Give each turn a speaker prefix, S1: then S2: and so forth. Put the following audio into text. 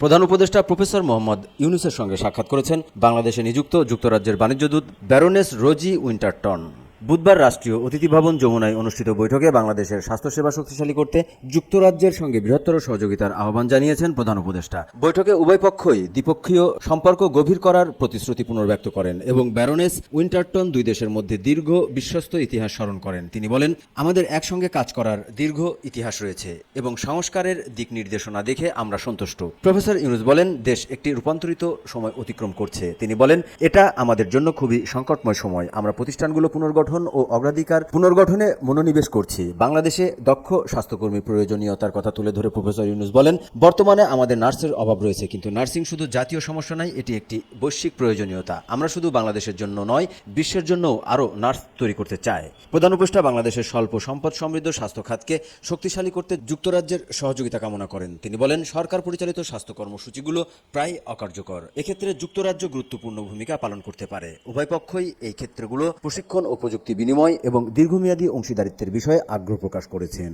S1: প্রধান উপদেষ্টা প্রফেসর মোহাম্মদ ইউনূসের সঙ্গে সাক্ষাৎ করেছেন বাংলাদেশে নিযুক্ত যুক্তরাজ্যের বাণিজ্যদূত ব্যারোনেস রোজি উইন্টারটন। বুধবার রাষ্ট্রীয় অতিথি ভবন যমুনায় অনুষ্ঠিত বৈঠকে বাংলাদেশের স্বাস্থ্যসেবা শক্তিশালী করতে যুক্তরাজ্যের সঙ্গে বৃহত্তর সহযোগিতার আহ্বান জানিয়েছেন প্রধান উপদেষ্টা। বৈঠকে উভয় পক্ষই দ্বিপক্ষীয় সম্পর্ক গভীর করার প্রতিশ্রুতি পুনর্ব্যক্ত করেন এবং ব্যারোনেস উইন্টারটন দুই দেশের মধ্যে দীর্ঘ বিশ্বস্ত ইতিহাস স্মরণ করেন। তিনি বলেন, আমাদের একসঙ্গে কাজ করার দীর্ঘ ইতিহাস রয়েছে এবং সংস্কারের দিক নির্দেশনা দেখে আমরা সন্তুষ্ট। প্রফেসর ইউনূস বলেন, দেশ একটি রূপান্তরিত সময় অতিক্রম করছে। তিনি বলেন, এটা আমাদের জন্য খুবই সংকটময় সময়। আমরা প্রতিষ্ঠানগুলো পুনর্গঠন ও অগ্রাধিকার পুনর্গঠনে মনোনিবেশ করছি। বাংলাদেশে দক্ষ স্বাস্থ্যকর্মী প্রয়োজনীয়তার কথা তুলে ধরে প্রফেসর ইউনূস বলেন, বর্তমানে আমাদের নার্সের অভাব রয়েছে, কিন্তু নার্সিং শুধু জাতীয় সমস্যা নয়, এটি একটি বৈশ্বিক প্রয়োজনীয়তা। আমরা শুধু বাংলাদেশের জন্য নয়, বিশ্বের জন্য আরও নার্স তৈরি করতে চাই। প্রধান উপদেষ্টা বাংলাদেশের স্বল্প সম্পদ সমৃদ্ধ স্বাস্থ্য খাতকে শক্তিশালী করতে যুক্তরাজ্যের সহযোগিতা কামনা করেন। তিনি বলেন, সরকার পরিচালিত স্বাস্থ্য কর্মসূচিগুলো প্রায় অকার্যকর। এক্ষেত্রে যুক্তরাজ্য গুরুত্বপূর্ণ ভূমিকা পালন করতে পারে। উভয় পক্ষই এই ক্ষেত্রগুলো প্রশিক্ষণ ও প্রযুক্তি বিনিময় এবং দীর্ঘমেয়াদী অংশীদারিত্বের বিষয়ে আগ্রহ প্রকাশ করেছেন।